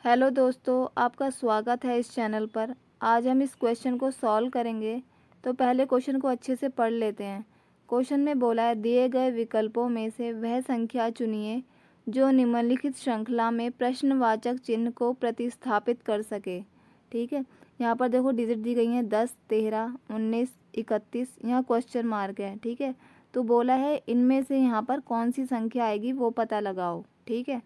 Hello दोस्तों, आपका स्वागत है इस चैनल पर। आज हम इस क्वेश्चन को सॉल्व करेंगे। तो पहले क्वेश्चन को अच्छे से पढ़ लेते हैं। क्वेश्चन में बोला है, दिए गए विकल्पों में से वह संख्या चुनिए जो निम्नलिखित श्रृंखला में प्रश्नवाचक चिन्ह को प्रतिस्थापित कर सके। ठीक है, यहाँ पर देखो डिजिट दी गई हैं 10, 13, 19, 31। यहाँ क्वेश्चन मार्क है। ठीक है, तो बोला है इनमें से यहाँ पर कौन सी संख्या आएगी वो पता लगाओ। ठीक है,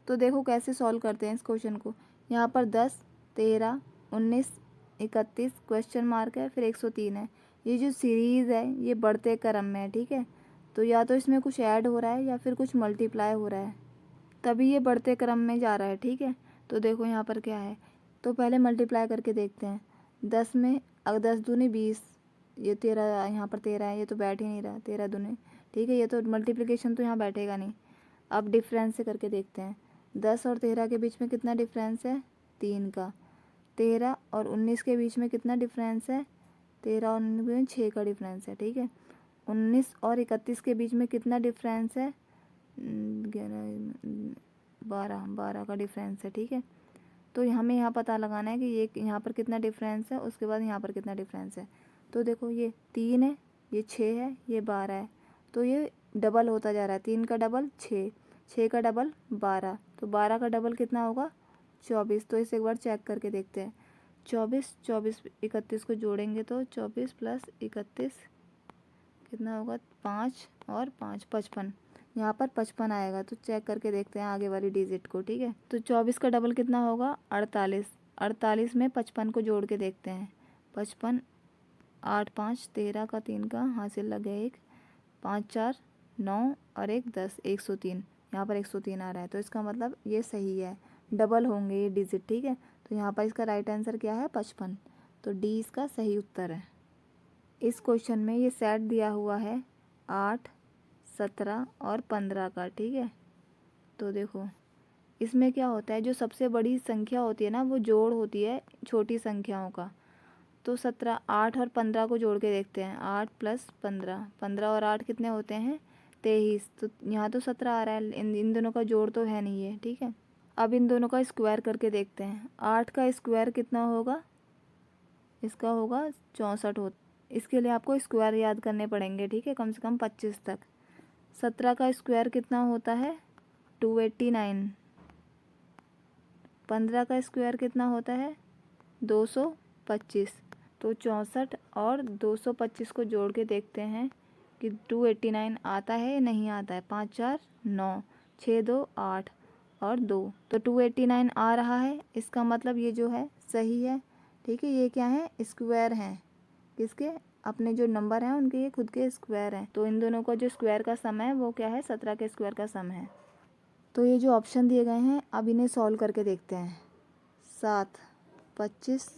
तो देखो कैसे सॉल्व करते हैं इस क्वेश्चन को। यहाँ पर 10, 13, 19, 31 क्वेश्चन मार्क है, फिर 103 है। ये जो सीरीज़ है ये बढ़ते क्रम में है। ठीक है, तो या तो इसमें कुछ ऐड हो रहा है या फिर कुछ मल्टीप्लाई हो रहा है, तभी ये बढ़ते क्रम में जा रहा है। ठीक है, तो देखो यहाँ पर क्या है, तो पहले मल्टीप्लाई करके देखते हैं। 10 में अगर 10 दूनी 20, ये 13, यहाँ पर 13 है, ये तो बैठ ही नहीं रहा। 13 दूनी, ठीक है, ये तो मल्टीप्लिकेशन तो यहाँ बैठेगा नहीं। अब डिफरेंस से करके देखते हैं। 10 और 13 के बीच में कितना डिफरेंस है? 3 का। 13 और 19 के बीच में कितना डिफरेंस है? 13 और 19 में 6 का डिफरेंस है। ठीक है, 19 और 31 के बीच में कितना डिफरेंस है? 12 का डिफरेंस है। ठीक है, तो हमें यहाँ पता लगाना है कि ये यहाँ पर कितना डिफरेंस है, उसके बाद यहाँ पर कितना डिफरेंस है। तो देखो ये 3 है, ये 6 है, ये 12 है, तो ये डबल होता जा रहा है। 3 का डबल 6, 6 का डबल 12, तो 12 का डबल कितना होगा? 24। तो इसे एक बार चेक करके देखते हैं। 24, 24 31 को जोड़ेंगे तो 24 प्लस 31 कितना होगा? 5 और 5 55। यहाँ पर 55 आएगा, तो चेक करके देखते हैं आगे वाली डिजिट को। ठीक है, तो 24 का डबल कितना होगा? 48। 48 में 55 को जोड़ के देखते हैं। 55, 8 5 13 का 3 का हासिल लगे 1, 5 4 9 और 1 10, 103। यहाँ पर 103 आ रहा है, तो इसका मतलब ये सही है, डबल होंगे ये डिजिट। ठीक है, तो यहाँ पर इसका राइट आंसर क्या है? 55। तो डी इसका सही उत्तर है। इस क्वेश्चन में ये सेट दिया हुआ है 8, 17 और 15 का। ठीक है, तो देखो इसमें क्या होता है, जो सबसे बड़ी संख्या होती है ना वो जोड़ होती है छोटी संख्याओं का। तो 17, 8 और 15 को जोड़ के देखते हैं। 8 प्लस 15, 15 और 8 कितने होते हैं? 23। तो यहाँ तो 17 आ रहा है, इन दोनों का जोड़ तो है नहीं है। ठीक है, अब इन दोनों का स्क्वायर करके देखते हैं। 8 का स्क्वायर कितना होगा? इसका होगा 64 हो। इसके लिए आपको स्क्वायर याद करने पड़ेंगे। ठीक है, कम से कम 25 तक। 17 का स्क्वायर कितना होता है? 289। 15 का स्क्वायर कितना होता है? 225। तो 64 और 225 को जोड़ के देखते हैं कि 289 आता है या नहीं आता है। 5 4 9, 6 2 8 और 2, तो 289 आ रहा है। इसका मतलब ये जो है सही है। ठीक है, ये क्या है? स्क्वायर हैं। किसके? अपने जो नंबर हैं उनके ये खुद के स्क्वायर हैं। तो इन दोनों का जो स्क्वायर का सम है वो क्या है? 17 के स्क्वायर का सम है। तो ये जो ऑप्शन दिए गए हैं अब इन्हें सॉल्व करके देखते हैं। 7, 25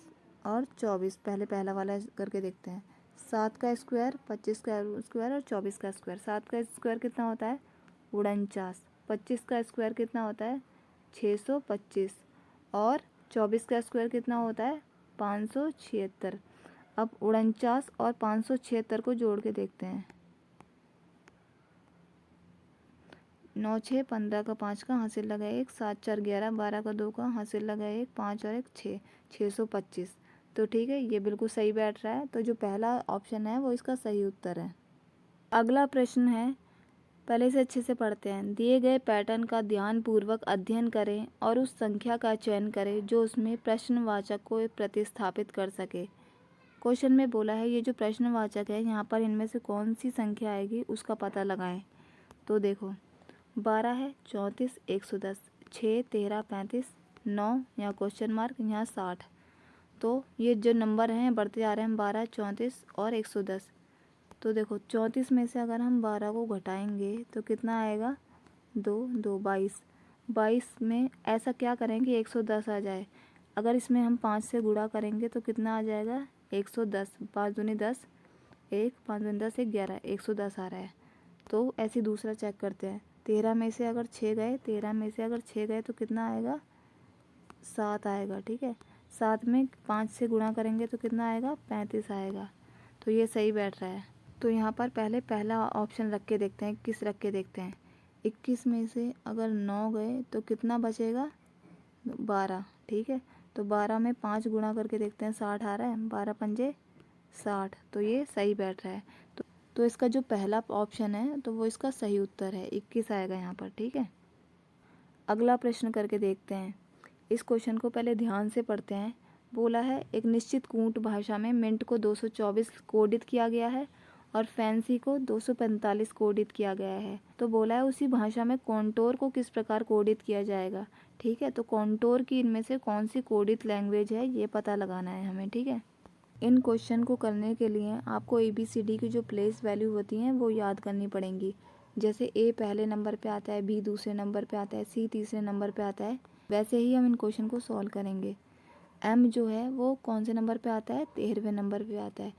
और 24, पहले पहला वाला करके देखते हैं। 7 का स्क्वायर, 25 का स्क्वायर और 24 का स्क्वायर। 7 का स्क्वायर कितना होता है? 49। 25 का स्क्वायर कितना होता है? 625 और 24 का स्क्वायर कितना होता है? 576। अब 49 और 576 को जोड़ के देखते हैं। 9 6 15 का 5 का हासिल लगा 1, 7 4 11, 12 का 2 का हासिल लगा 1, 5 और 1 6, 625। तो ठीक है, ये बिल्कुल सही बैठ रहा है। तो जो पहला ऑप्शन है वो इसका सही उत्तर है। अगला प्रश्न है, पहले से अच्छे से पढ़ते हैं। दिए गए पैटर्न का ध्यानपूर्वक अध्ययन करें और उस संख्या का चयन करें जो उसमें प्रश्नवाचक को प्रतिस्थापित कर सके। क्वेश्चन में बोला है ये जो प्रश्नवाचक है यहाँ पर इनमें से कौन सी संख्या आएगी उसका पता लगाएं। तो देखो 12 है, 34, 110, 6, 13, 35, 9, यहाँ क्वेश्चन मार्क, यहाँ 60। तो ये जो नंबर हैं बढ़ते जा रहे हैं, 12, 34 और 110। तो देखो 34 में से अगर हम 12 को घटाएंगे तो कितना आएगा? 2 2 22। 22 में ऐसा क्या करें कि 110 आ जाए। अगर इसमें हम 5 से गुणा करेंगे तो कितना आ जाएगा? 110। 5 दूनी 10, 1 5 दूनी 10, 1 11, 110 आ रहा है। तो ऐसे दूसरा चेक करते हैं। 13 में से अगर 6 गए, 13 में से अगर 6 गए तो कितना आएगा? 7 आएगा। ठीक है, 7 में 5 से गुणा करेंगे तो कितना आएगा? 35 आएगा। तो ये सही बैठ रहा है। तो यहाँ पर पहले पहला ऑप्शन रख के देखते हैं, 21 रख के देखते हैं। 21 में से अगर 9 गए तो कितना बचेगा? 12, ठीक है। तो 12 में 5 गुणा करके देखते हैं, 60 आ रहा है, 12 पंजे 60, तो ये सही बैठ रहा है। तो इसका जो पहला ऑप्शन है तो वो इसका सही उत्तर है, 21 आएगा यहाँ पर, ठीक है। अगला प्रश्न करके देखते हैं। इस क्वेश्चन को पहले ध्यान से पढ़ते हैं। बोला है एक निश्चित कूट भाषा में मिनट को 224 कोडित किया गया है और फैंसी को 245 कोडित किया गया है। तो बोला है उसी भाषा में कॉन्टोर को किस प्रकार कोडित किया जाएगा, ठीक है। तो कॉन्टोर की इनमें से कौन सी कोडित लैंग्वेज है ये पता लगाना है हमें, ठीक है। इन क्वेश्चन को करने के लिए आपको ABCD की जो प्लेस वैल्यू होती हैं वो याद करनी पड़ेंगी। जैसे A पहले नंबर पे आता है, B दूसरे नंबर पे आता है, C तीसरे नंबर पे आता है, वैसे ही हम इन क्वेश्चन को सॉल्व करेंगे। M जो है वो कौन से नंबर पे आता है, 13वें नंबर पे आता है।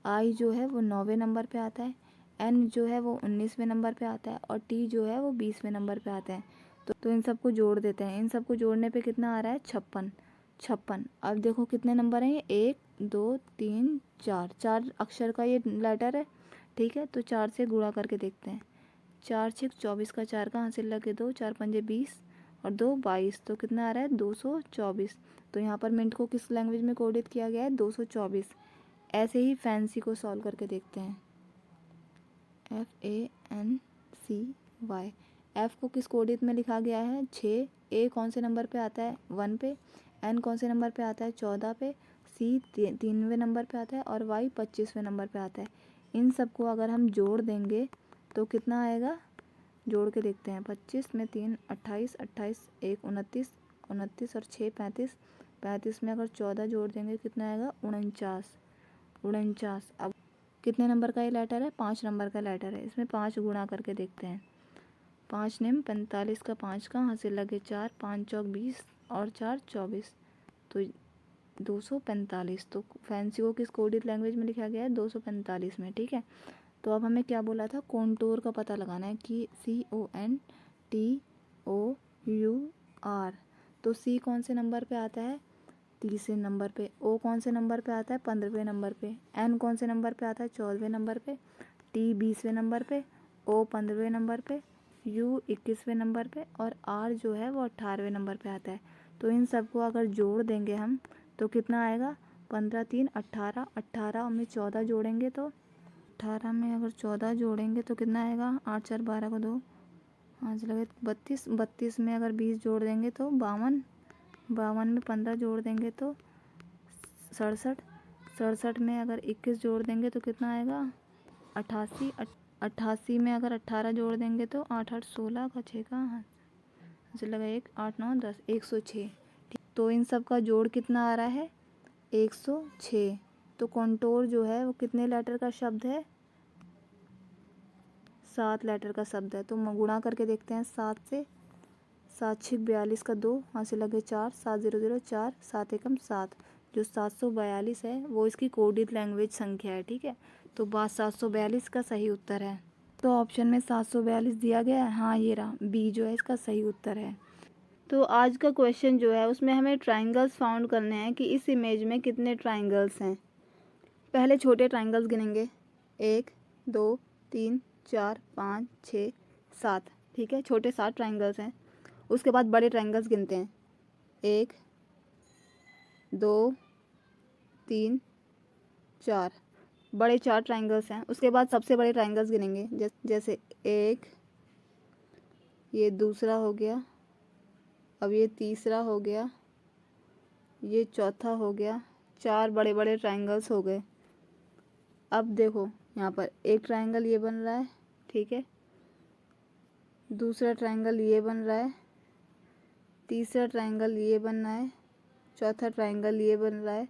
I जो है वो 9वें नंबर पे आता है। N जो है वो 19वें नंबर पे आता है और T जो है वो 20वें नंबर पे आता है। तो इन सबको जोड़ देते हैं। इन सबको जोड़ने पे कितना आ रहा है, 56। अब देखो कितने नंबर हैं, 1 2 3 4, 4 अक्षर का ये लेटर है, ठीक है। तो 4 से गुणा करके देखते हैं। 4 6 24 का 4 का हासिल लगे 2, 4 पंजे 20 और 2 22, तो कितना आ रहा है 224। तो यहाँ पर मिनट को किस लैंग्वेज में कोडित किया गया है, 224। ऐसे ही फैंसी को सॉल्व करके देखते हैं। FANCY, F को किस कोडित में लिखा गया है, 6। A कौन से नंबर पे आता है, 1 पे। N कौन से नंबर पे आता है, 14 पे। C 3वें नंबर पे आता है और Y 25वें नंबर पे आता है। इन सबको अगर हम जोड़ देंगे तो कितना आएगा, जोड़ के देखते हैं। 25 में 3 28, 28 1 29, 29 और 6 35, 35 में अगर 14 जोड़ देंगे कितना आएगा, 49। अब कितने नंबर का ये लेटर है, 5 नंबर का लेटर है। इसमें 5 गुणा करके देखते हैं। 5 निम 45 का 5 का हासिल लगे 4, 5 चौक 20 और 4 24, तो 245। तो फैंसी को किस कोडित लैंग्वेज में लिखा गया है, 245 में, ठीक है। तो अब हमें क्या बोला था, कॉन्टोर का पता लगाना है कि CONTOUR। तो C कौन से नंबर पे आता है, 30वें नंबर पे। O कौन से नंबर पे आता है, 15वें नंबर पे। N कौन से नंबर पे आता है, 14वें नंबर पे। T 20वें नंबर पे। O 15वें नंबर पे। U 21वें नंबर पे और R जो है वो 18वें नंबर पे आता है। तो इन सबको अगर जोड़ देंगे हम तो कितना आएगा, 15 3 18, 18 में 14 जोड़ेंगे तो 18 में अगर 14 जोड़ेंगे तो कितना आएगा, 8 4 12 को 2 5 लगे 32, 32 में अगर 20 जोड़ देंगे तो 52, 52 में 15 जोड़ देंगे तो 67, 67 में अगर 21 जोड़ देंगे तो कितना आएगा, 88, 88 में अगर 18 जोड़ देंगे तो 8 8 16 का 6 का हाथ लगा 1 8 9 10, 106। तो इन सब का जोड़ कितना आ रहा है, 106। तो कॉन्टोर जो है वो कितने लेटर का शब्द है, 7 लेटर का शब्द है। तो गुणा करके देखते हैं 7 से। 7 6 42 का 2 यहाँ से लगे 4, 7 0 0 4, 7 एकम 7। जो 742 है वो इसकी कोडित लैंग्वेज संख्या है, ठीक है। तो बात 742 का सही उत्तर है। तो ऑप्शन में 742 दिया गया है, हाँ ये रहा, बी जो है इसका सही उत्तर है। तो आज का क्वेश्चन जो है उसमें हमें ट्राइंगल्स फाउंड करने हैं कि इस इमेज में कितने ट्राइंगल्स हैं। पहले छोटे ट्राइंगल्स गिनेंगे, 1 2 3 4 5 6 7, ठीक है। छोटे 7 ट्राइंगल्स हैं। उसके बाद बड़े ट्राइंगल्स गिनते हैं, 1 2 3 4, बड़े 4 ट्राइंगल्स हैं। उसके बाद सबसे बड़े ट्राइंगल्स गिनेंगे, जैसे 1, ये दूसरा हो गया, अब ये तीसरा हो गया, ये चौथा हो गया। 4 बड़े बड़े ट्राइंगल्स हो गए। अब देखो यहाँ पर एक ट्राइंगल ये बन रहा है, ठीक है। दूसरा ट्राइंगल ये बन रहा है, तीसरा ट्राइंगल ये बन रहा है, चौथा ट्राइंगल ये बन रहा है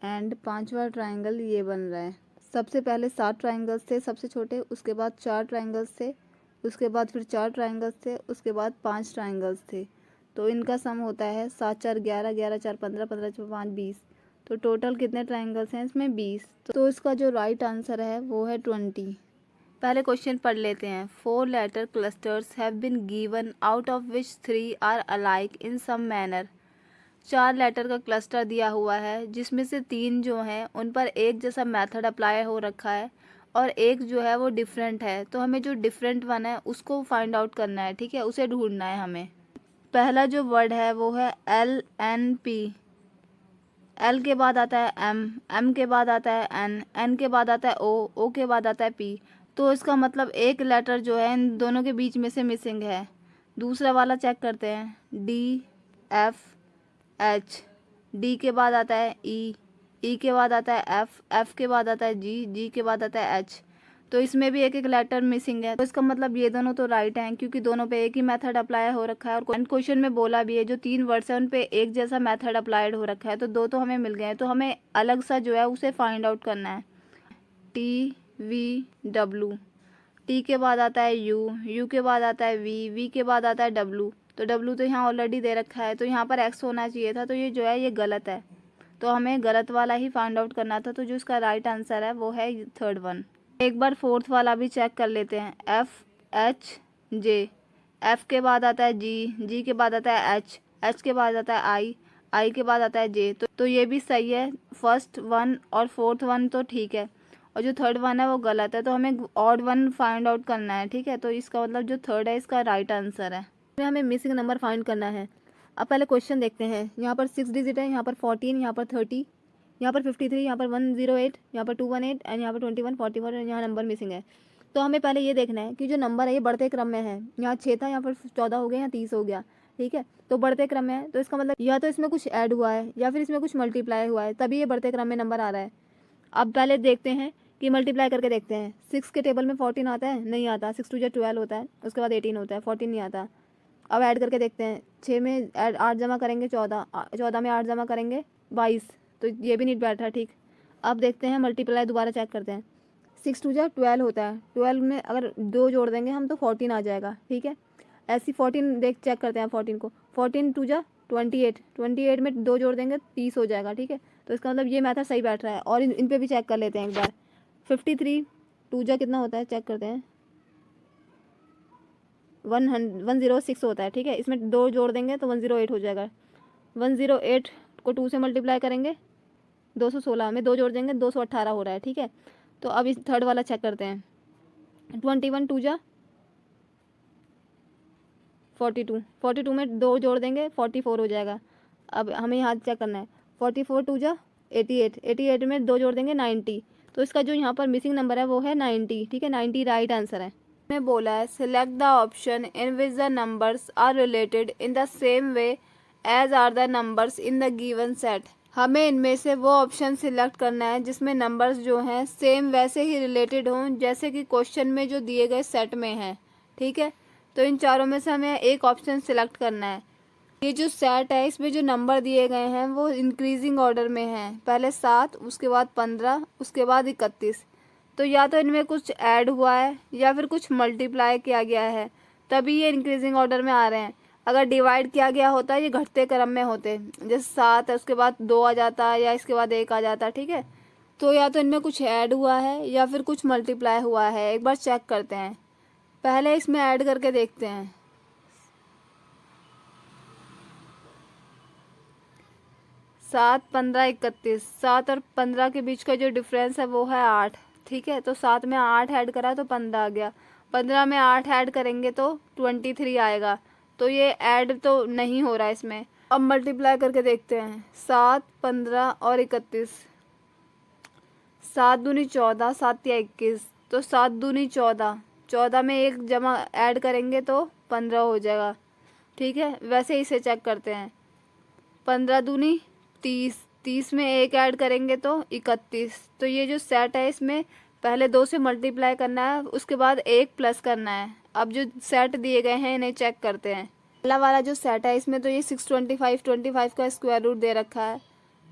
एंड 5वां ट्राइंगल ये बन रहा है। सबसे पहले 7 ट्राइंगल्स थे सबसे छोटे, उसके बाद 4 ट्राइंगल्स थे, उसके बाद फिर 4 ट्राइंगल्स थे, उसके बाद 5 ट्राइंगल्स थे। तो इनका सम होता है 7 4 11, 11 4 15, 15 4 5 20। तो टोटल कितने ट्राइंगल्स हैं इसमें, 20। तो इसका जो राइट आंसर है वो है 20। पहले क्वेश्चन पढ़ लेते हैं। 4 letter clusters have been given out of which 3 are alike in some manner. 4 letter का क्लस्टर दिया हुआ है जिसमें से 3 जो हैं उन पर एक जैसा मेथड अप्लाई हो रखा है और एक जो है वो डिफरेंट है। तो हमें जो डिफरेंट वन है उसको फाइंड आउट करना है, ठीक है, उसे ढूंढना है हमें। पहला जो वर्ड है वो है LNP। एल के बाद आता है एम के बाद आता है एन के बाद आता है ओ के बाद आता है पी। तो इसका मतलब एक लेटर जो है इन दोनों के बीच में से मिसिंग है। दूसरा वाला चेक करते हैं, DFH। डी के बाद आता है ई के बाद आता है एफ के बाद आता है जी के बाद आता है एच। तो इसमें भी एक एक लेटर मिसिंग है। तो इसका मतलब ये दोनों तो राइट हैं, क्योंकि दोनों पे एक ही मेथड अप्लाई हो रखा है। और क्वेश्चन में बोला भी है जो 3 वर्ड्स हैं उन पे एक जैसा मेथड अप्लाइड हो रखा है। तो 2 तो हमें मिल गए हैं। तो हमें अलग सा जो है उसे फाइंड आउट करना है। TVW। टी के बाद आता है यू के बाद आता है वी के बाद आता है डब्लू। तो डब्लू तो यहाँ ऑलरेडी दे रखा है, तो यहाँ पर एक्स होना चाहिए था। तो ये जो है ये गलत है, तो हमें गलत वाला ही फाइंड आउट करना था। तो जो इसका राइट आंसर है वो है 3rd वन। एक बार 4th वाला भी चेक कर लेते हैं, FHJ। एफ के बाद आता है जी के बाद आता है एच के बाद आता है आई के बाद आता है जे। तो ये भी सही है। 1st वन और 4th वन तो ठीक है, और जो 3rd वन है वो गलत है। तो हमें ऑड वन फाइंड आउट करना है, ठीक है। तो इसका मतलब जो 3rd है इसका राइट आंसर है। हमें मिसिंग नंबर फाइंड करना है। अब पहले क्वेश्चन देखते हैं। यहाँ पर 6 डिजिट है, यहाँ पर 14, यहाँ पर 30, यहाँ पर 53, यहाँ पर 108, यहाँ पर 218 एंड यहाँ पर 21, 44 और यहाँ नंबर मिसिंग है। तो हमें पहले ये देखना है कि जो नंबर है ये बढ़ते क्रम में है। यहाँ 6 था, यहाँ पर 14 हो गया, यहाँ 30 हो गया, ठीक है। तो बढ़ते क्रम में है, तो इसका मतलब या तो इसमें कुछ ऐड हुआ है या फिर इसमें कुछ मल्टीप्लाई हुआ है, तभी ये बढ़ते क्रम में नंबर आ रहा है। अब पहले देखते हैं कि मल्टीप्लाई करके देखते हैं। 6 के टेबल में 14 आता है, नहीं आता। 6 2 12 होता है, उसके बाद 18 होता है, 14 नहीं आता। अब ऐड करके देखते हैं। 6 में 8 जमा करेंगे 14, 14 में 8 जमा करेंगे 22, तो ये भी नहीं बैठा, ठीक। अब देखते हैं मल्टीप्लाई दोबारा चेक करते हैं। 6 2 12 होता है, 12 में अगर 2 जोड़ देंगे हम तो 14 आ जाएगा, ठीक है। ऐसी 14 देख चेक करते हैं 14 को। 14 2 28, 28 में 2 जोड़ देंगे 30 हो जाएगा, ठीक है। तो इसका मतलब ये मेथड सही बैठ रहा है। और इन पे भी चेक कर लेते हैं एक बार। 53 2 कितना होता है चेक करते हैं, 106 होता है, ठीक है। इसमें 2 जोड़ देंगे तो 108 हो जाएगा। 108 को 2 से मल्टीप्लाई करेंगे 216 में 2 जोड़ देंगे 218 हो रहा है, ठीक है। तो अब इस 3rd वाला चेक करते हैं। 21 2 42, 42 में 2 जोड़ देंगे 44 हो जाएगा। अब हमें यहाँ चेक करना है। 44 2 88, 88 में 2 जोड़ देंगे 90। तो इसका जो यहाँ पर मिसिंग नंबर है वो है 90, ठीक है। 90 राइट आंसर है। में बोला है select the option in which the numbers are related in the same way as are the numbers in the given set. हमें इनमें से वो ऑप्शन सिलेक्ट करना है जिसमें नंबर्स जो हैं सेम वैसे ही रिलेटेड हों जैसे कि क्वेश्चन में जो दिए गए सेट में हैं, ठीक है। तो इन चारों में से हमें एक ऑप्शन सिलेक्ट करना है। ये जो सेट है इसमें जो नंबर दिए गए हैं वो इंक्रीजिंग ऑर्डर में हैं। पहले 7, उसके बाद 15, उसके बाद 31। तो या तो इनमें कुछ ऐड हुआ है या फिर कुछ मल्टीप्लाई किया गया है, तभी ये इंक्रीजिंग ऑर्डर में आ रहे हैं। अगर डिवाइड किया गया होता ये घटते क्रम में होते, जैसे 7 है उसके बाद 2 आ जाता या इसके बाद 1 आ जाता, ठीक है। तो या तो इनमें कुछ ऐड हुआ है या फिर कुछ मल्टीप्लाई हुआ है। एक बार चेक करते हैं। पहले इसमें ऐड करके देखते हैं। 7 15 31, 7 और 15 के बीच का जो डिफरेंस है वो है 8, ठीक है। तो 7 में 8 ऐड करा तो 15 आ गया। 15 में 8 ऐड करेंगे तो 23 आएगा। तो ये ऐड तो नहीं हो रहा है इसमें। अब मल्टीप्लाई करके देखते हैं। 7 15 और 31, 7 दूनी 14, 7 या 21, तो 7 दूनी 14, 14 में 1 जमा ऐड करेंगे तो 15 हो जाएगा, ठीक है। वैसे इसे चेक करते हैं। 15 दूनी 30, 30 में 1 ऐड करेंगे तो 31। तो ये जो सेट है इसमें पहले 2 से मल्टीप्लाई करना है, उसके बाद 1 प्लस करना है। अब जो सेट दिए गए हैं इन्हें चेक करते हैं। पहला वाला जो सेट है इसमें तो ये 625 का स्क्वायर रूट दे रखा है,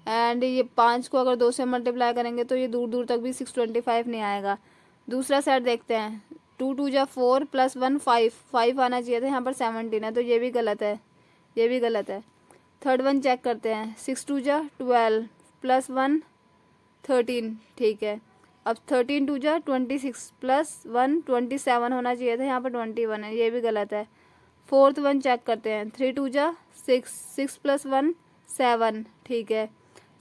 एंड ये 5 को अगर 2 से मल्टीप्लाई करेंगे तो ये दूर दूर तक भी 625 नहीं आएगा। दूसरा सेट देखते हैं। 2 2 4 + 1 5 आना चाहिए था, यहाँ पर 17 है, तो ये भी गलत है, ये भी गलत है। 3rd वन चेक करते हैं। 6 2 12 + 1 13, ठीक है। अब 13 2 26 + 1 27 होना चाहिए था, यहाँ पर 21 है, ये भी गलत है। 4th वन चेक करते हैं। 3 2 6, 6 + 1 7, ठीक है।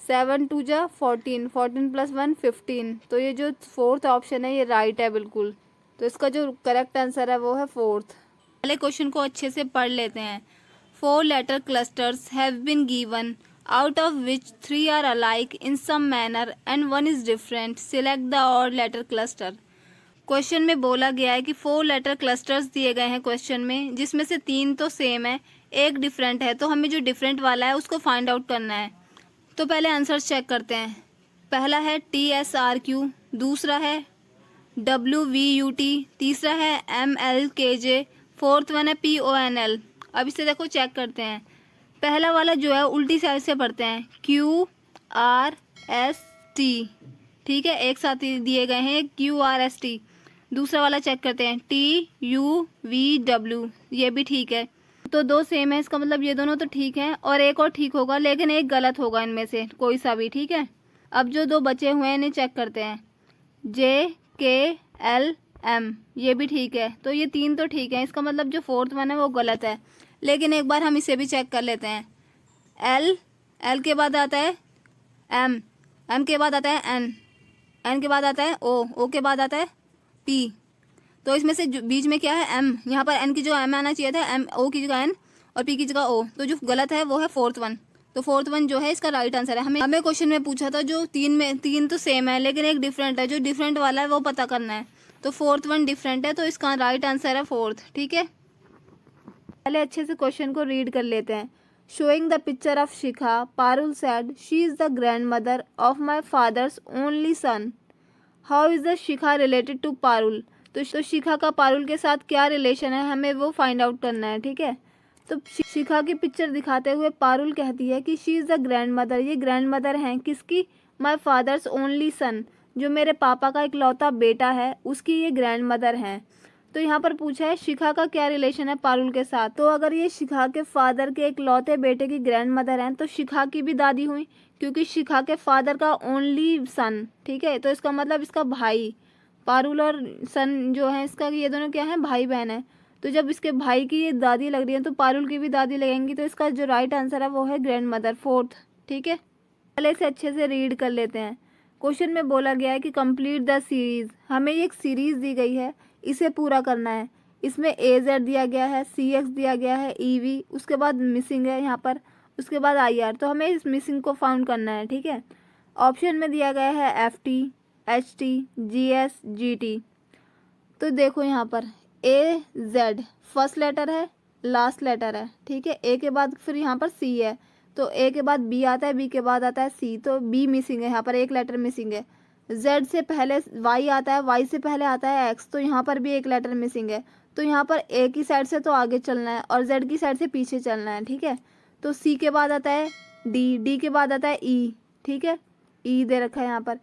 7 2 14, 14 + 1 15। तो ये जो 4th ऑप्शन है ये राइट है बिल्कुल। तो इसका जो करेक्ट आंसर है वो है 4th। पहले क्वेश्चन को अच्छे से पढ़ लेते हैं। 4 letter clusters have been given, out of which 3 are alike in some manner and 1 is different. Select the odd letter cluster. Question में बोला गया है कि 4 लेटर क्लस्टर्स दिए गए हैं क्वेश्चन में, जिसमें से 3 तो सेम है, एक डिफरेंट है। तो हमें जो डिफरेंट वाला है उसको फाइंड आउट करना है। तो पहले आंसर चेक करते हैं। पहला है TSRQ, दूसरा है WVUT, तीसरा है MLKJ, फोर्थ वन है PONL। अब इसे देखो चेक करते हैं। पहला वाला जो है उल्टी साइड से पढ़ते हैं, QRST, ठीक है, एक साथ ही दिए गए हैं QRST। दूसरा वाला चेक करते हैं TUVW, ये भी ठीक है। तो दो सेम है, इसका मतलब ये दोनों तो ठीक हैं, और एक और ठीक होगा, लेकिन एक गलत होगा इनमें से कोई सा भी, ठीक है। अब जो दो बचे हुए हैं इन्हें चेक करते हैं, JKLM, ये भी ठीक है। तो ये 3 तो ठीक है, इसका मतलब जो फोर्थ वन है वो गलत है। लेकिन एक बार हम इसे भी चेक कर लेते हैं। L के बाद आता है M के बाद आता है N के बाद आता है O के बाद आता है P। तो इसमें से बीच में क्या है M, यहाँ पर N की जगह M आना चाहिए था, O की जगह N और P की जगह O। तो जो गलत है वो है फोर्थ वन। तो फोर्थ वन जो है इसका राइट आंसर है। हमें क्वेश्चन में पूछा था जो 3 तो सेम है लेकिन एक डिफरेंट है, जो डिफरेंट वाला है वो पता करना है। तो फोर्थ वन डिफरेंट है, तो इसका राइट आंसर है फोर्थ, ठीक है। पहले अच्छे से क्वेश्चन को रीड कर लेते हैं। Showing the picture of Shikha, Parul said, she is the grandmother of my father's only son. How is the Shikha related to Parul. तो शिखा का पारुल के साथ क्या रिलेशन है, हमें वो फाइंड आउट करना है, ठीक है। तो शिखा की पिक्चर दिखाते हुए पारुल कहती है कि she is the grand mother, ये ग्रैंड मदर हैं किसकी, माई फादर्स ओनली सन, जो मेरे पापा का इकलौता बेटा है उसकी ये ग्रैंड मदर हैं। तो यहाँ पर पूछा है शिखा का क्या रिलेशन है पारुल के साथ। तो अगर ये शिखा के फादर के इकलौते बेटे की ग्रैंड मदर हैं तो शिखा की भी दादी हुई, क्योंकि शिखा के फादर का ओनली सन, ठीक है। तो इसका मतलब इसका भाई, पारुल और सन जो है इसका, ये दोनों क्या है, भाई बहन है। तो जब इसके भाई की ये दादी लग रही है तो पारुल की भी दादी लगेंगी। तो इसका जो राइट आंसर है वो है ग्रैंड मदर, फोर्थ, ठीक है। पहले से अच्छे से रीड कर लेते हैं। क्वेश्चन में बोला गया है कि कंप्लीट द सीरीज़, हमें एक सीरीज़ दी गई है, इसे पूरा करना है। इसमें AZ दिया गया है, CX दिया गया है, EV, उसके बाद मिसिंग है यहाँ पर, उसके बाद IR। तो हमें इस मिसिंग को फाउंड करना है, ठीक है। ऑप्शन में दिया गया है FT, HT, GS, GT। तो देखो यहाँ पर AZ फर्स्ट लेटर है, लास्ट लेटर है, ठीक है। A के बाद फिर यहाँ पर C है, तो A के बाद B आता है, B के बाद आता है C, तो B मिसिंग है, यहाँ पर एक लेटर मिसिंग है। Z से पहले Y आता है, Y से पहले आता है X, तो यहाँ पर भी एक लेटर मिसिंग है। तो यहाँ पर A की साइड से तो आगे चलना है और Z की साइड से पीछे चलना है, ठीक है। तो C के बाद आता है D के बाद आता है E, ठीक है, E दे रखा है यहाँ पर।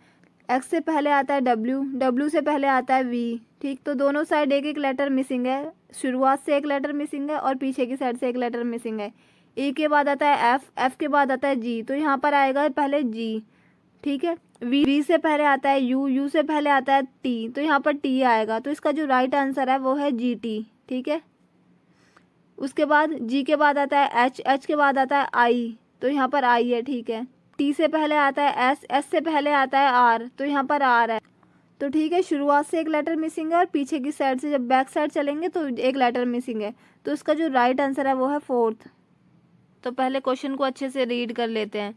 X से पहले आता है W से पहले आता है V, ठीक। तो दोनों साइड एक एक लेटर मिसिंग है, शुरुआत से एक लेटर मिसिंग है और पीछे की साइड से एक लेटर मिसिंग है। E के बाद आता है F के बाद आता है G, तो यहाँ पर आएगा पहले G, ठीक है। V से पहले आता है U से पहले आता है T, तो यहाँ पर T आएगा। तो इसका जो राइट आंसर है वो है GT, ठीक है। उसके बाद G के बाद आता है H के बाद आता है I, तो यहाँ पर I है, ठीक है। T से पहले आता है S से पहले आता है R, तो यहाँ पर R है। तो ठीक है, शुरुआत से एक लेटर मिसिंग है और पीछे की साइड से जब बैक साइड चलेंगे तो एक लेटर मिसिंग है। तो इसका जो राइट आंसर है वो है फोर्थ। तो पहले क्वेश्चन को अच्छे से रीड कर लेते हैं।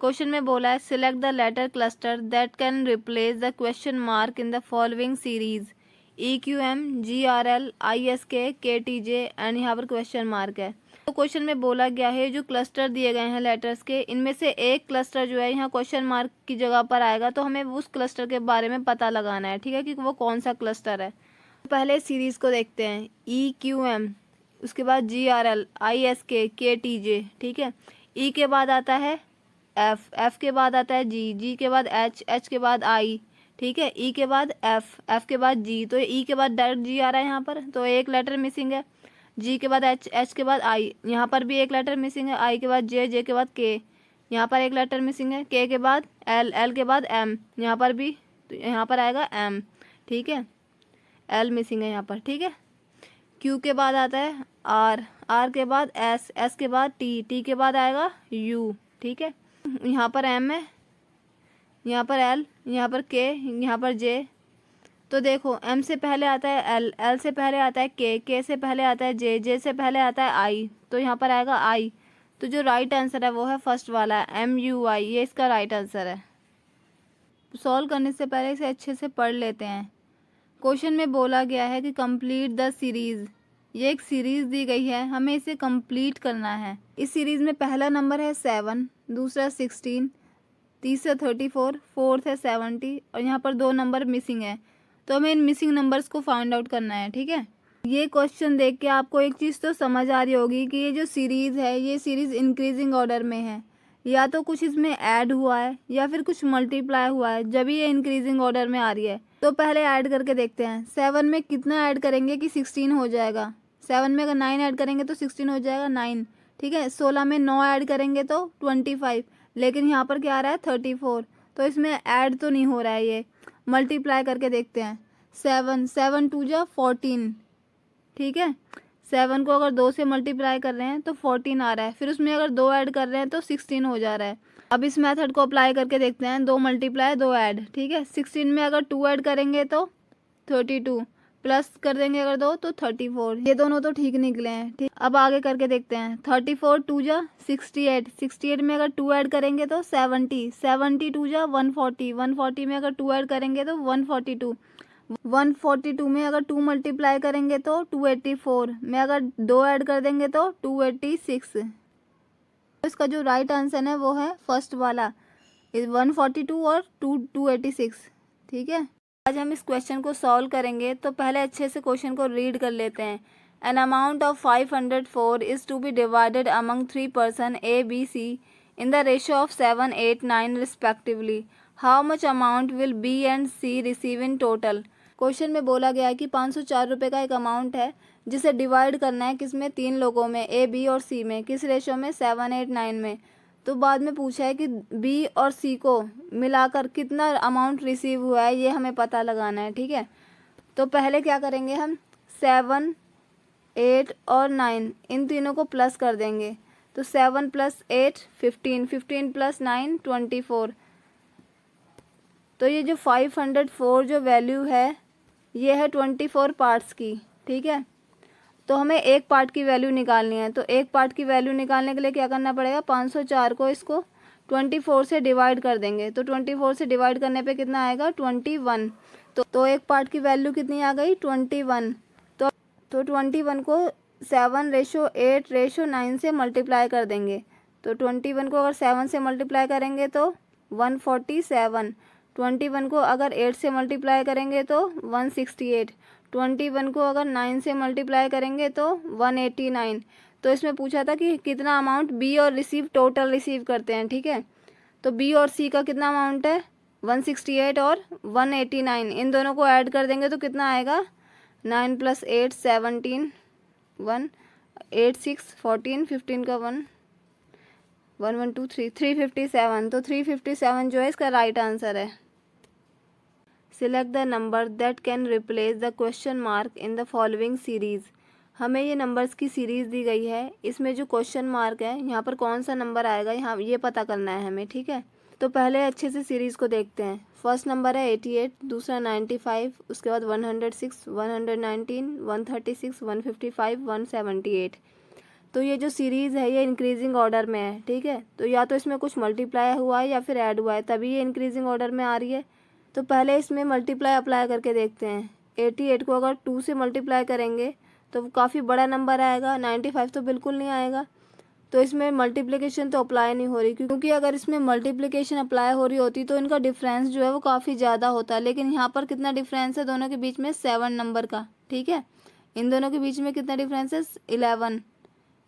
क्वेश्चन में बोला है select the letter cluster that can replace the question mark in the following series, EQM, GRL, ISK, KTJ and यहाँ पर क्वेश्चन मार्क है। तो क्वेश्चन में बोला गया है जो क्लस्टर दिए गए हैं लेटर्स के, इनमें से एक क्लस्टर जो है यहाँ क्वेश्चन मार्क की जगह पर आएगा। तो हमें उस क्लस्टर के बारे में पता लगाना है, ठीक है, कि वो कौन सा क्लस्टर है। तो पहले सीरीज़ को देखते हैं, EQM, उसके बाद GRL, ISK, KTJ, ठीक है। E के बाद आता है F के बाद आता है G के बाद H के बाद I, ठीक है। E के बाद F के बाद G, तो E के बाद डायरेक्ट G आ रहा है यहाँ पर, तो एक लेटर मिसिंग है। G के बाद H के बाद I, यहाँ पर भी एक लेटर मिसिंग है। I के बाद J के बाद K, यहाँ पर एक लेटर मिसिंग है। K के बाद L के बाद M, यहाँ पर भी, तो यहाँ पर आएगा M, ठीक है। L मिसिंग है यहाँ पर, ठीक है। Q के बाद आता है R के बाद S के बाद T के बाद आएगा U, ठीक है। यहाँ पर M है, यहाँ पर L, यहाँ पर K, यहाँ पर J। तो देखो M से पहले आता है L से पहले आता है K से पहले आता है J से पहले आता है I। तो यहाँ पर आएगा आई। तो जो राइट आंसर है वो है फर्स्ट वाला MUI, ये इसका राइट आंसर है। सॉल्व करने से पहले इसे अच्छे से पढ़ लेते हैं। क्वेश्चन में बोला गया है कि कंप्लीट द सीरीज़, ये एक सीरीज़ दी गई है, हमें इसे कंप्लीट करना है। इस सीरीज़ में पहला नंबर है 7, दूसरा 16, तीसरा 34, फोर्थ है 70 और यहाँ पर 2 नंबर मिसिंग है। तो हमें इन मिसिंग नंबर्स को फाइंड आउट करना है, ठीक है। ये क्वेश्चन देख के आपको एक चीज़ तो समझ आ रही होगी कि ये जो सीरीज़ है ये सीरीज़ इंक्रीजिंग ऑर्डर में है, या तो कुछ इसमें ऐड हुआ है या फिर कुछ मल्टीप्लाई हुआ है, जब ये इंक्रीजिंग ऑर्डर में आ रही है। तो पहले ऐड करके देखते हैं। 7 में कितना ऐड करेंगे कि 16 हो जाएगा। 7 में अगर 9 ऐड करेंगे तो 16 हो जाएगा 9, ठीक है। 16 में 9 ऐड करेंगे तो 25, लेकिन यहाँ पर क्या आ रहा है 34, तो इसमें ऐड तो नहीं हो रहा है, ये मल्टीप्लाई करके देखते हैं। 7 2 जा 14, ठीक है। 7 को अगर 2 से मल्टीप्लाई कर रहे हैं तो 14 आ रहा है, फिर उसमें अगर 2 ऐड कर रहे हैं तो 16 हो जा रहा है। अब इस मेथड को अप्लाई करके देखते हैं, 2 मल्टीप्लाई 2 ऐड, ठीक है। 16 में अगर 2 ऐड करेंगे तो 32, प्लस कर देंगे अगर 2 तो 34, ये दोनों तो ठीक निकले हैं, ठीक। अब आगे करके देखते हैं। 34 2 जा 68, 68 में अगर 2 ऐड करेंगे तो 70, 70 2 जा 140, 140 में अगर 2 ऐड करेंगे तो 142, 142 में अगर 2 मल्टीप्लाई करेंगे तो 284 में अगर 2 ऐड कर देंगे तो 286। इसका जो राइट आंसर है वो है फर्स्ट वाला, 142 और 286, ठीक है। आज हम इस क्वेश्चन को सॉल्व करेंगे, तो पहले अच्छे से क्वेश्चन को रीड कर लेते हैं। An amount of 504 is to be divided among 3 person A, B, C in the ratio of 7, 8, 9 respectively. How much amount will B and C receive in total? Question में बोला गया है कि 504 रुपये का एक अमाउंट है जिसे डिवाइड करना है किस में, 3 लोगों में, A, B और C में, किस रेशो में, 7, 8, 9 में। तो बाद में पूछा है कि B और C को मिलाकर कितना अमाउंट रिसीव हुआ है, ये हमें पता लगाना है, ठीक है। तो पहले क्या करेंगे हम, 7, 8 और 9 इन तीनों को प्लस कर देंगे। तो 7 + 8 15, 15 + 9 24। तो ये जो 504 जो वैल्यू है ये है 24 पार्ट्स की, ठीक है। तो हमें एक पार्ट की वैल्यू निकालनी है, तो एक पार्ट की वैल्यू निकालने के लिए क्या करना पड़ेगा, 504 को इसको 24 से डिवाइड कर देंगे। तो 24 से डिवाइड करने पे कितना आएगा, 21। तो एक पार्ट की वैल्यू कितनी आ गई, 21। तो 21 को 7:8:9 से मल्टीप्लाई कर देंगे। तो 21 को अगर 7 से मल्टीप्लाई करेंगे तो 147, 21 को अगर 8 से मल्टीप्लाई करेंगे तो 168, 21 को अगर 9 से मल्टीप्लाई करेंगे तो 189। तो इसमें पूछा था कि कितना अमाउंट बी और टोटल रिसीव करते हैं, ठीक है। तो बी और सी का कितना अमाउंट है, 168 और 189, इन दोनों को ऐड कर देंगे तो कितना आएगा, 9 + 8 17, 1 8 6 14, 15 का 1 1 1 2 3 357। तो 357 जो है इसका राइट आंसर है। Select the number that can replace the question mark in the following series. हमें ये नंबर्स की सीरीज़ दी गई है, इसमें जो क्वेश्चन मार्क है यहाँ पर कौन सा नंबर आएगा, यहाँ ये पता करना है हमें, ठीक है। तो पहले अच्छे से सीरीज़ को देखते हैं। फर्स्ट नंबर है 88, दूसरा 95, उसके बाद 106, 119, 136, 155, 178। तो ये जो सीरीज़ है ये इंक्रीजिंग ऑर्डर में है, ठीक है। तो या तो इसमें कुछ मल्टीप्लाई हुआ है या फिर ऐड हुआ है, तभी ये इंक्रीजिंग ऑर्डर में आ रही है। तो पहले इसमें मल्टीप्लाई अप्लाई करके देखते हैं। 88 को अगर 2 से मल्टीप्लाई करेंगे तो काफ़ी बड़ा नंबर आएगा, 95 तो बिल्कुल नहीं आएगा। तो इसमें मल्टीप्लिकेशन तो अप्लाई नहीं हो रही, क्योंकि अगर इसमें मल्टीप्लिकेशन अप्लाई हो रही होती तो इनका डिफरेंस जो है वो काफ़ी ज़्यादा होता है। लेकिन यहाँ पर कितना डिफरेंस है दोनों के बीच में, 7 नंबर का, ठीक है। इन दोनों के बीच में कितना डिफरेंस है, 11।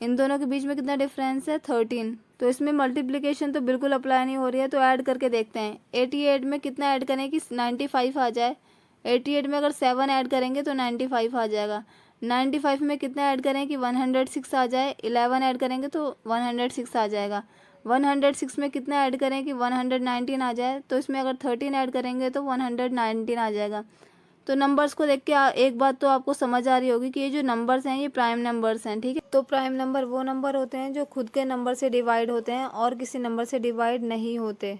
इन दोनों के बीच में कितना डिफरेंस है, 13। तो इसमें मल्टीप्लिकेशन तो बिल्कुल अप्लाई नहीं हो रही है। तो ऐड करके देखते हैं। 88 में कितना ऐड करें कि 95 आ जाए। 88 में अगर 7 ऐड करेंगे तो 95 आ जाएगा। 95 में कितना ऐड करें कि 106 आ जाए। 11 ऐड करेंगे तो 106 आ जाएगा। 106 में कितना ऐड करें कि 119 आ जाए। तो इसमें अगर 13 ऐड करेंगे तो 119 आ जाएगा। तो नंबर्स को देख के एक बात तो आपको समझ आ रही होगी कि ये जो नंबर्स हैं ये प्राइम नंबर्स हैं, ठीक है। तो प्राइम नंबर वो नंबर होते हैं जो खुद के नंबर से डिवाइड होते हैं और किसी नंबर से डिवाइड नहीं होते।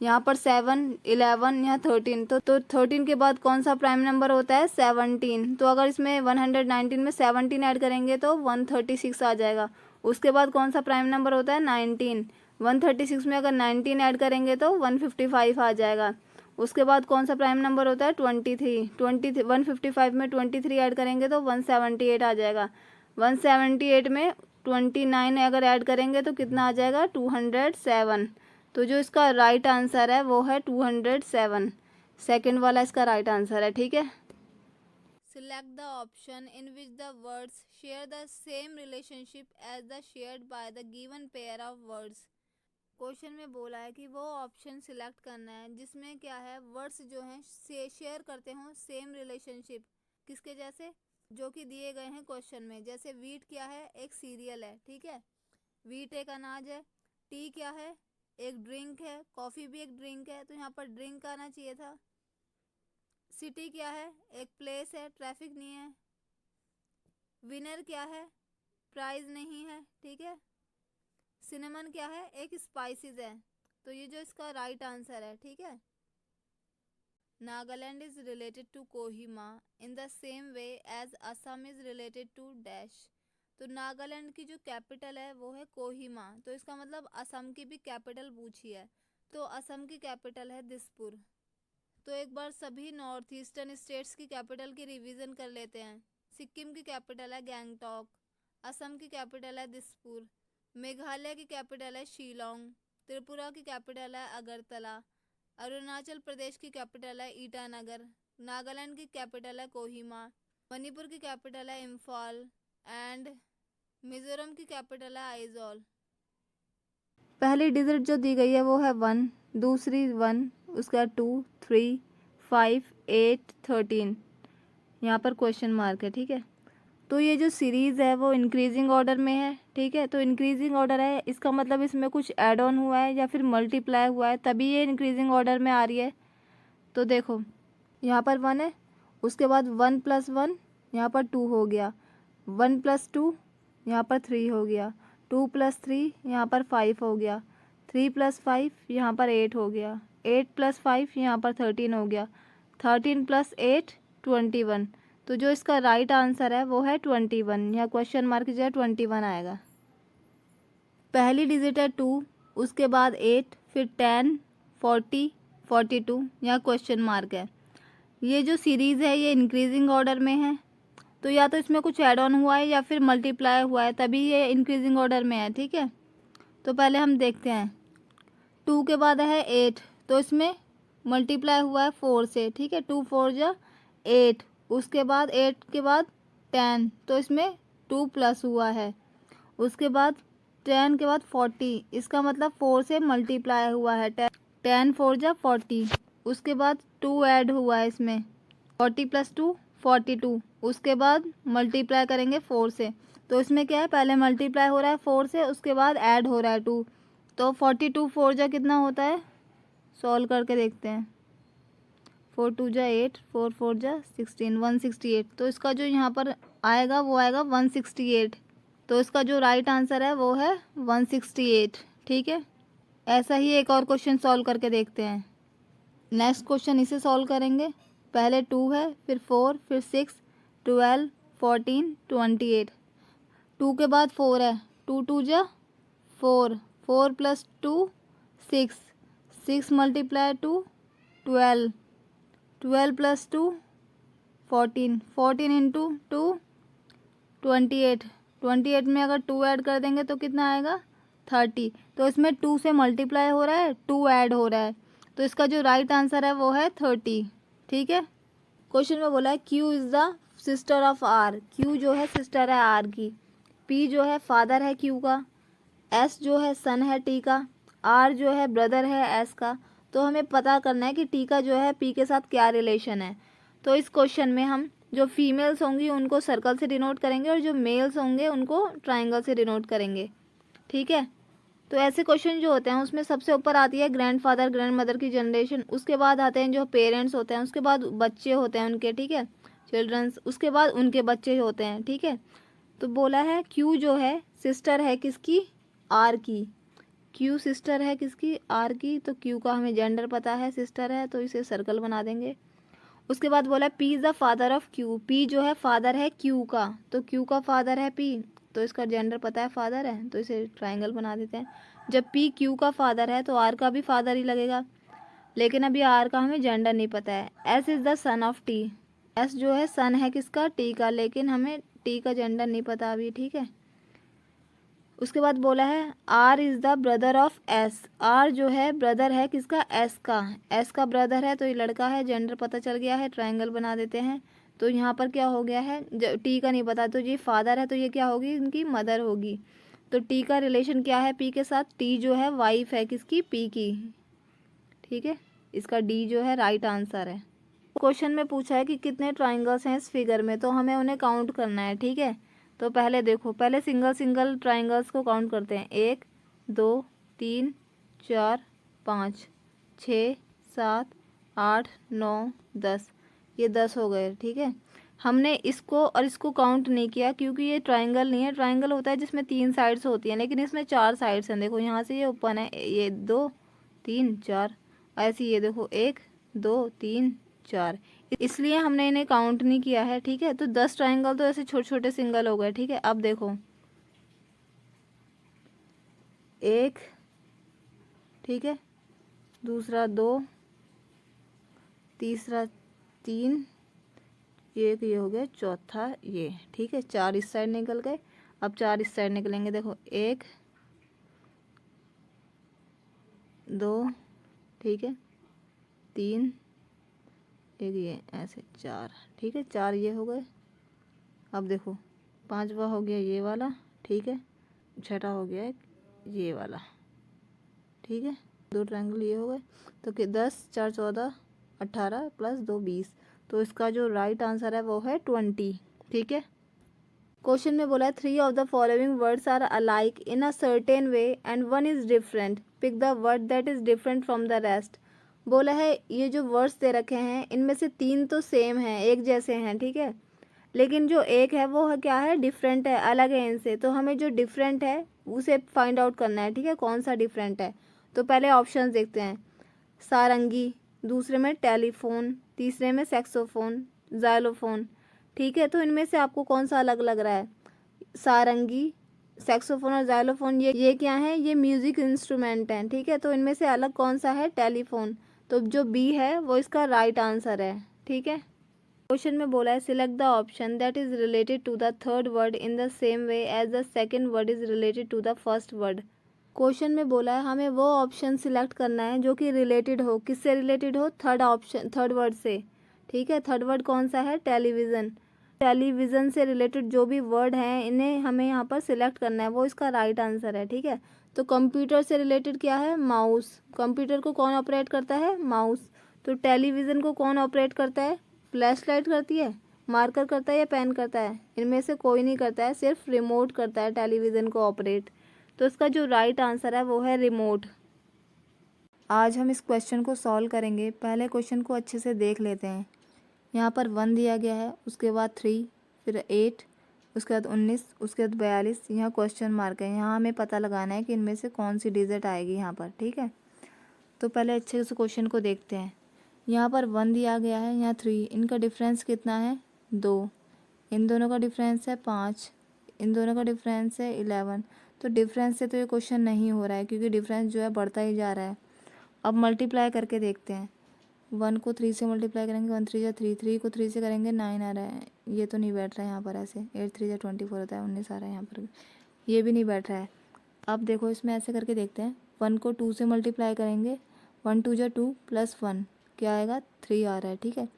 यहाँ पर 7, 11, यहाँ 13। तो 13 के बाद कौन सा प्राइम नंबर होता है, 17। तो अगर इसमें 119 में 17 ऐड करेंगे तो 136 आ जाएगा। उसके बाद कौन सा प्राइम नंबर होता है 19। 136 में अगर 19 ऐड करेंगे तो 155 आ जाएगा। उसके बाद कौन सा प्राइम नंबर होता है 23। 155 में 23 ऐड करेंगे तो 178 आ जाएगा। 178 में 29 अगर ऐड करेंगे तो कितना आ जाएगा 207। तो जो इसका राइट आंसर है वो है 207। सेकंड वाला इसका राइट आंसर है, ठीक है। Select the option in which the words share the same relationship as the shared by the given pair of words। Question में बोला है कि वो ऑप्शन सिलेक्ट करना है जिसमें क्या है वर्ड्स जो हैं शेयर करते हों सेम रिलेशनशिप। किसके जैसे? जो कि दिए गए हैं क्वेश्चन में। जैसे वीट क्या है, एक सीरियल है, ठीक है, वीट एक अनाज है। टी क्या है, एक ड्रिंक है। कॉफ़ी भी एक ड्रिंक है, तो यहाँ पर ड्रिंक आना चाहिए था। सिटी क्या है, एक प्लेस है, ट्रैफिक नहीं है। विनर क्या है, प्राइज नहीं है, ठीक है। सिनेमन क्या है, एक स्पाइसेस है। तो ये जो इसका राइट आंसर है, ठीक है। Nagaland is related to Kohima in the same way as Assam is related to dash. तो नागालैंड की जो कैपिटल है वो है कोहिमा, तो इसका मतलब असम की भी कैपिटल पूछी है, तो असम की कैपिटल है दिसपुर। तो एक बार सभी नॉर्थ ईस्टर्न स्टेट्स की कैपिटल की रिवीजन कर लेते हैं। सिक्किम की कैपिटल है गैंगटॉक, असम की कैपिटल है दिसपुर, मेघालय की कैपिटल है शिलोंग, त्रिपुरा की कैपिटल है अगरतला, अरुणाचल प्रदेश की कैपिटल है ईटानगर, नागालैंड की कैपिटल है कोहिमा, मणिपुर की कैपिटल है इम्फाल एंड मिजोरम की कैपिटल है आइजॉल। पहली डिजिट जो दी गई है वो है 1, दूसरी 1, उसका 2, 3, 5, 8, 13। यहाँ पर क्वेश्चन मार्क है, ठीक है। तो ये जो सीरीज़ है वो इंक्रीजिंग ऑर्डर में है, ठीक है। तो इंक्रीजिंग ऑर्डर है, इसका मतलब इसमें कुछ ऐड ऑन हुआ है या फिर मल्टीप्लाई हुआ है, तभी ये इंक्रीजिंग ऑर्डर में आ रही है। तो देखो यहाँ पर 1 है, उसके बाद 1 + 1 यहाँ पर 2 हो गया, 1 + 2 यहाँ पर 3 हो गया, 2 + 3 यहाँ पर 5 हो गया, 3 + 5 यहाँ पर 8 हो गया, 8 + 5 यहाँ पर 13 हो गया, 13 + 8 21। तो जो इसका राइट आंसर है वो है 21। यहाँ क्वेश्चन मार्क की जगह 21 आएगा। पहली डिजिट है 2, उसके बाद 8, फिर 10, 40, 42, यहाँ क्वेश्चन मार्क है। ये जो सीरीज़ है ये इंक्रीजिंग ऑर्डर में है, तो या तो इसमें कुछ ऐड ऑन हुआ है या फिर मल्टीप्लाई हुआ है, तभी ये इंक्रीजिंग ऑर्डर में है, ठीक है। तो पहले हम देखते हैं, 2 के बाद है 8, तो इसमें मल्टीप्लाई हुआ है 4 से, ठीक है, 2 4 जा 8। उसके बाद 8 के बाद 10, तो इसमें 2 प्लस हुआ है। उसके बाद 10 के बाद 40, इसका मतलब 4 से मल्टीप्लाई हुआ है, 10 4 जा 40। उसके बाद 2 ऐड हुआ है इसमें, 40 + 2 42। उसके बाद मल्टीप्लाई करेंगे 4 से, तो इसमें क्या है, पहले मल्टीप्लाई हो रहा है 4 से, उसके बाद ऐड हो रहा है 2। तो 42 4 जा कितना होता है, सॉल्व करके देखते हैं। 4 2 जा 8, 4 4 जा 16, 168। तो इसका जो यहाँ पर आएगा वो आएगा 168। तो इसका जो राइट आंसर है वो है 168, ठीक है। ऐसा ही एक और क्वेश्चन सॉल्व करके देखते हैं। नेक्स्ट क्वेश्चन इसे सॉल्व करेंगे। पहले 2 है, फिर 4, फिर 6, 12, 14, 28। 2 के बाद 4 है, 2 2 जा 4, 4 + 2 6, 6 × 2 12, 12 + 2 14, 14 × 2 28, 28 में अगर 2 ऐड कर देंगे तो कितना आएगा 30। तो इसमें 2 से मल्टीप्लाई हो रहा है, 2 ऐड हो रहा है, तो इसका जो राइट आंसर है वो है 30, ठीक है। क्वेश्चन में बोला है Q is the sister of R। Q जो है सिस्टर है R की, P जो है फादर है Q का, S जो है सन है T का, R जो है ब्रदर है S का। तो हमें पता करना है कि T का जो है P के साथ क्या रिलेशन है। तो इस क्वेश्चन में हम जो फीमेल्स होंगी उनको सर्कल से डिनोट करेंगे और जो मेल्स होंगे उनको ट्राइंगल से डिनोट करेंगे, ठीक है। तो ऐसे क्वेश्चन जो होते हैं उसमें सबसे ऊपर आती है ग्रैंडफादर ग्रैंड मदर की जनरेशन, उसके बाद आते हैं जो पेरेंट्स होते हैं, उसके बाद बच्चे होते हैं उनके, ठीक है, चिल्ड्रंस, उसके बाद उनके बच्चे होते हैं, ठीक है। तो बोला है क्यू जो है सिस्टर है किसकी, आर की। क्यू सिस्टर है किसकी, आर की। तो क्यू का हमें जेंडर पता है, सिस्टर है, तो इसे सर्कल बना देंगे। उसके बाद बोला P is the father of Q. P जो है फादर है क्यू का, तो क्यू का फादर है पी, तो इसका जेंडर पता है फादर है, तो इसे ट्राइंगल बना देते हैं। जब पी क्यू का फादर है तो आर का भी फादर ही लगेगा, लेकिन अभी आर का हमें जेंडर नहीं पता है। S is the son of T, S जो है सन है किसका, टी का, लेकिन हमें टी का जेंडर नहीं पता अभी, ठीक है। उसके बाद बोला है R is the brother of S, R जो है ब्रदर है किसका, एस का, एस का ब्रदर है तो ये लड़का है, जेंडर पता चल गया है, ट्रायंगल बना देते हैं। तो यहाँ पर क्या हो गया है, टी का नहीं पता, तो ये फादर है तो ये क्या होगी, इनकी मदर होगी। तो टी का रिलेशन क्या है पी के साथ, टी जो है वाइफ है किसकी, पी की, ठीक है। इसका डी जो है राइट आंसर है। क्वेश्चन में पूछा है कि कितने ट्राइंगल्स हैं इस फिगर में, तो हमें उन्हें काउंट करना है, ठीक है। तो पहले देखो, पहले सिंगल सिंगल ट्राइंगल्स को काउंट करते हैं। 1 2 3 4 5 6 7 8 9 10, ये 10 हो गए, ठीक है। हमने इसको और इसको काउंट नहीं किया क्योंकि ये ट्राइंगल नहीं है। ट्राइंगल होता है जिसमें 3 साइड्स होती हैं, लेकिन इसमें 4 साइड्स हैं। देखो यहाँ से ये ओपन है, ये 2 3 4, ऐसे ये देखो 1 2 3 4, इसलिए हमने इन्हें काउंट नहीं किया है, ठीक है। तो 10 ट्राइंगल तो ऐसे छोटे छोटे सिंगल हो गए, ठीक है। अब देखो 1, ठीक है, दूसरा 2, तीसरा 3, एक ये हो गया, चौथा ये, ठीक है। 4 इस साइड निकल गए, अब 4 इस साइड निकलेंगे। देखो 1 2, ठीक है, 3, एक ये ऐसे 4, ठीक है, 4 ये हो गए। अब देखो 5वां हो गया ये वाला, ठीक है, 6ठा हो गया ये वाला, ठीक है। 2 ट्रायंगल ये हो गए, तो कि 10 4 14 18 प्लस 2 20, तो इसका जो राइट आंसर है वो है 20, ठीक है। क्वेश्चन में बोला है 3 of the following words are alike in a certain way and 1 is different, pick the word that is different from the rest. बोला है ये जो वर्ड्स दे रखे हैं इनमें से 3 तो सेम हैं, एक जैसे हैं, ठीक है, लेकिन जो एक है वो है क्या है, डिफरेंट है, अलग है इनसे। तो हमें जो डिफरेंट है उसे फाइंड आउट करना है, ठीक है, कौन सा डिफरेंट है। तो पहले ऑप्शंस देखते हैं। सारंगी, दूसरे में टेलीफोन, तीसरे में सेक्सोफोन, जाइलोफोन, ठीक है। तो इनमें से आपको कौन सा अलग लग रहा है, सारंगी, सेक्सोफोन और जाइलोफोन, ये क्या है, ये म्यूजिक इंस्ट्रूमेंट हैं, ठीक है। तो इनमें से अलग कौन सा है, टेलीफोन, तो जो बी है वो इसका राइट आंसर है, ठीक है। क्वेश्चन में बोला है select the option that is related to the third word in the same way as the second word is related to the first word. Question में बोला है हमें वो ऑप्शन सिलेक्ट करना है जो कि रिलेटेड हो, किससे रिलेटेड हो, थर्ड ऑप्शन, थर्ड वर्ड से, ठीक है। थर्ड वर्ड कौन सा है, टेलीविज़न, टेलीविज़न से रिलेटेड जो भी वर्ड हैं इन्हें हमें यहाँ पर सिलेक्ट करना है, वो इसका राइट आंसर है, ठीक है। तो कंप्यूटर से रिलेटेड क्या है, माउस, कंप्यूटर को कौन ऑपरेट करता है, माउस। तो टेलीविज़न को कौन ऑपरेट करता है, फ्लैश लाइट करती है, मार्कर करता है या पेन करता है, इनमें से कोई नहीं करता है, सिर्फ रिमोट करता है टेलीविज़न को ऑपरेट। तो इसका जो राइट आंसर है वो है रिमोट। आज हम इस क्वेश्चन को सॉल्व करेंगे। पहले क्वेश्चन को अच्छे से देख लेते हैं। यहाँ पर 1 दिया गया है, उसके बाद 3, फिर 8, उसके बाद 19, उसके बाद 42, यहाँ क्वेश्चन मार्क है। यहाँ हमें पता लगाना है कि इनमें से कौन सी डिजिट आएगी यहाँ पर, ठीक है। तो पहले अच्छे से क्वेश्चन को देखते हैं। यहाँ पर 1 दिया गया है, यहाँ 3, इनका डिफरेंस कितना है, 2, इन दोनों का डिफरेंस है 5, इन दोनों का डिफरेंस है 11। तो डिफरेंस से तो ये क्वेश्चन नहीं हो रहा है क्योंकि डिफरेंस जो है बढ़ता ही जा रहा है। अब मल्टीप्लाई करके देखते हैं। 1 को 3 से मल्टीप्लाई करेंगे, 1 3 जा 3, 3 को 3 से करेंगे 9 आ रहा है, ये तो नहीं बैठ रहा है यहाँ पर ऐसे। 8 3 जा 24 होता है, 19 आ रहा है यहाँ पर, ये भी नहीं बैठ रहा है। अब देखो इसमें ऐसे करके देखते हैं। 1 को 2 से मल्टीप्लाई करेंगे, 1 2 जा 2 प्लस 1 क्या आएगा, 3 आ रहा है, ठीक है।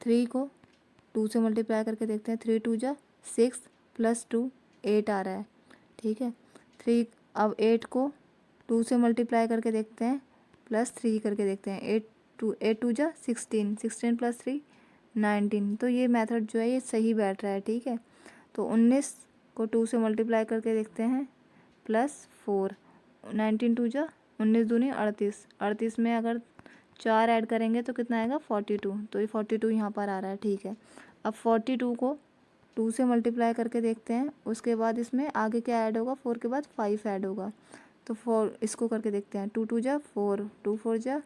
3 को 2 से मल्टीप्लाई करके देखते हैं, 3 2 जा 6 प्लस 2 8 आ रहा है, ठीक है। 3, अब 8 को 2 से मल्टीप्लाई करके देखते हैं, प्लस 3 करके देखते हैं, 8 2 जा 16, 16 प्लस 3 19। तो ये मेथड जो है ये सही बैठ रहा है, ठीक है। तो 19 को 2 से मल्टीप्लाई करके देखते हैं, प्लस 4, 19 2 जा 19 दूनी 38, 38 में अगर 4 ऐड करेंगे तो कितना आएगा, 42। तो ये 42 यहाँ पर आ रहा है, ठीक है। अब 42 को 2 से मल्टीप्लाई करके देखते हैं, उसके बाद इसमें आगे क्या ऐड होगा, 4 के बाद 5 ऐड होगा। तो 4 इसको करके देखते हैं, 2 2 जा 4, 2 4 जा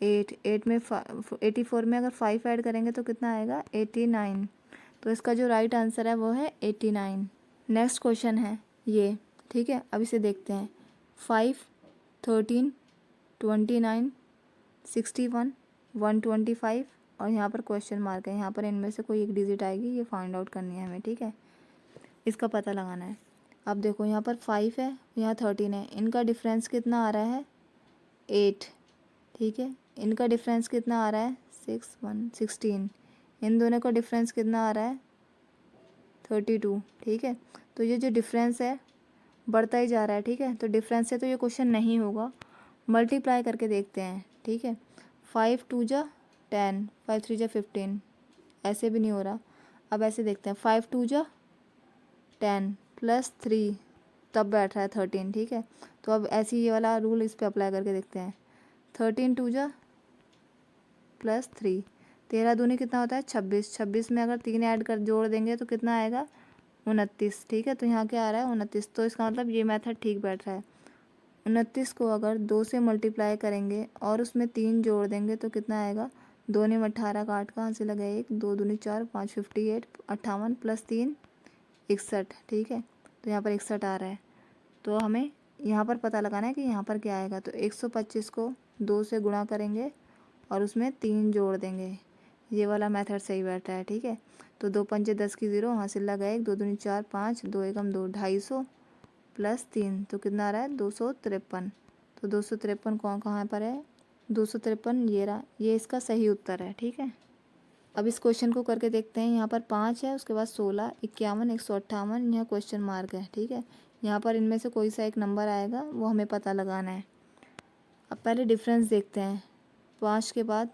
8, 8 में 84 में अगर 5 ऐड करेंगे तो कितना आएगा, 89। तो इसका जो राइट आंसर है वो है 89। नेक्स्ट क्वेश्चन है ये, ठीक है। अब इसे देखते हैं। 5, 13, 29, 61, 125 और यहाँ पर क्वेश्चन मार्क है। यहाँ पर इनमें से कोई एक डिजिट आएगी, ये फाइंड आउट करनी है हमें, ठीक है। इसका पता लगाना है। अब देखो यहाँ पर 5 है, यहाँ 13 है, इनका डिफरेंस कितना आ रहा है 8, ठीक है। इनका डिफरेंस कितना आ रहा है 6, 1, 16। इन दोनों का डिफरेंस कितना आ रहा है 32, ठीक है। तो ये जो डिफरेंस है बढ़ता ही जा रहा है, ठीक है। तो डिफरेंस से तो ये क्वेश्चन नहीं होगा, मल्टीप्लाई करके देखते हैं, ठीक है। 5 2 जा 10, 5 3 जा 15, ऐसे भी नहीं हो रहा। अब ऐसे देखते हैं, 5 2 जा 10 प्लस 3 तब बैठ रहा है 13, ठीक है। तो अब ऐसे ये वाला रूल इस पर अप्लाई करके देखते हैं। 13 2 जा प्लस 3, 13 दूनी कितना होता है 26, 26 में अगर 3 ऐड कर जोड़ देंगे तो कितना आएगा 29, ठीक है। तो यहाँ क्या आ रहा है 29, तो इसका मतलब ये मेथड ठीक बैठ रहा है। 29 को अगर 2 से मल्टीप्लाई करेंगे और उसमें 3 जोड़ देंगे तो कितना आएगा, 2 ने 18 का 8 कहाँ से लगा 1, 2 दूनी 4, 5 58, 58 प्लस 3 61, ठीक है। तो यहाँ पर 61 आ रहा है। तो हमें यहाँ पर पता लगाना है कि यहाँ पर क्या आएगा। तो 125 को 2 से गुणा करेंगे और उसमें 3 जोड़ देंगे, ये वाला मेथड सही बैठा है, ठीक है। तो 2 पंजे 10 की 0, हासिल लगा 1, 2 दूनी 4, 5, 2 एकम 2, 250 प्लस 3 तो कितना आ रहा है 253। तो 253 कहाँ पर है 253, ये रहा, ये इसका सही उत्तर है, ठीक है। अब इस क्वेश्चन को करके देखते हैं। यहाँ पर 5 है, उसके बाद 16, 51, 158, यहाँ क्वेश्चन मार्क है, ठीक है। यहाँ पर इनमें से कोई सा एक नंबर आएगा, वो हमें पता लगाना है। अब पहले डिफरेंस देखते हैं। 5 के बाद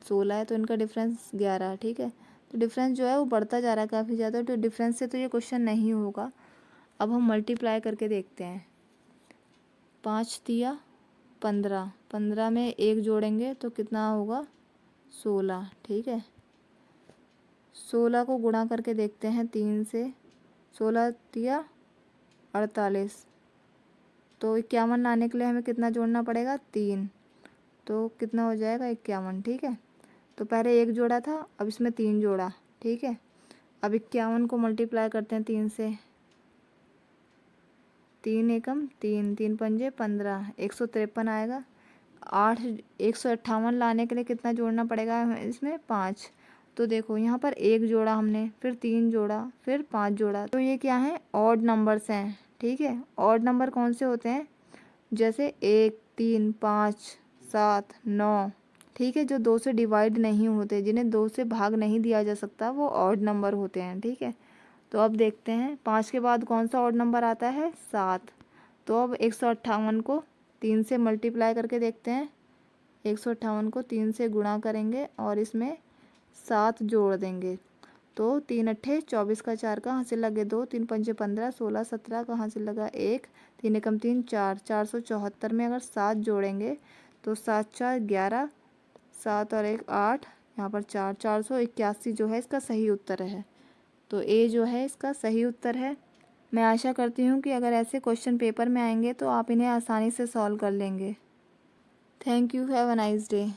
16 है तो इनका डिफरेंस 11, ठीक है। तो डिफरेंस जो है वो बढ़ता जा रहा है काफ़ी ज़्यादा, तो डिफरेंस से तो ये क्वेश्चन नहीं होगा। अब हम मल्टीप्लाई करके देखते हैं। 5 दिया 15, 15 में 1 जोड़ेंगे तो कितना होगा 16, ठीक है। 16 को गुणा करके देखते हैं 3 से, 16 दिया 48, तो 51 लाने के लिए हमें कितना जोड़ना पड़ेगा 3, तो कितना हो जाएगा 51, ठीक है। तो पहले 1 जोड़ा था, अब इसमें 3 जोड़ा, ठीक है। अब 51 को मल्टीप्लाई करते हैं 3 से, 3 एकम 3, 3 पंजे 15, 153 आएगा। 158 लाने के लिए कितना जोड़ना पड़ेगा हमें इसमें 5। तो देखो यहाँ पर 1 जोड़ा हमने, फिर 3 जोड़ा, फिर 5 जोड़ा, तो ये क्या है ऑड नंबर्स हैं, ठीक है। ऑड नंबर कौन से होते हैं, जैसे 1, 3, 5, 7, 9, ठीक है। जो 2 से डिवाइड नहीं होते, जिन्हें 2 से भाग नहीं दिया जा सकता, वो ऑड नंबर होते हैं, ठीक है। तो अब देखते हैं 5 के बाद कौन सा ऑड नंबर आता है 7। तो अब 158 को 3 से मल्टीप्लाई करके देखते हैं। 158 को 3 से गुणा करेंगे और इसमें 7 जोड़ देंगे, तो 3 अट्ठे 24 का 4 कहाँ से लगे 2, 3 पंजे 15, 16 17 कहाँ से लगा 1, 3 एकम 3 4, 474 में अगर 7 जोड़ेंगे तो 7 4 11, 7 और 1 8, यहाँ पर 4, 481 जो है इसका सही उत्तर है। तो ए जो है इसका सही उत्तर है। मैं आशा करती हूँ कि अगर ऐसे क्वेश्चन पेपर में आएंगे तो आप इन्हें आसानी से सॉल्व कर लेंगे। Thank you, have a nice day.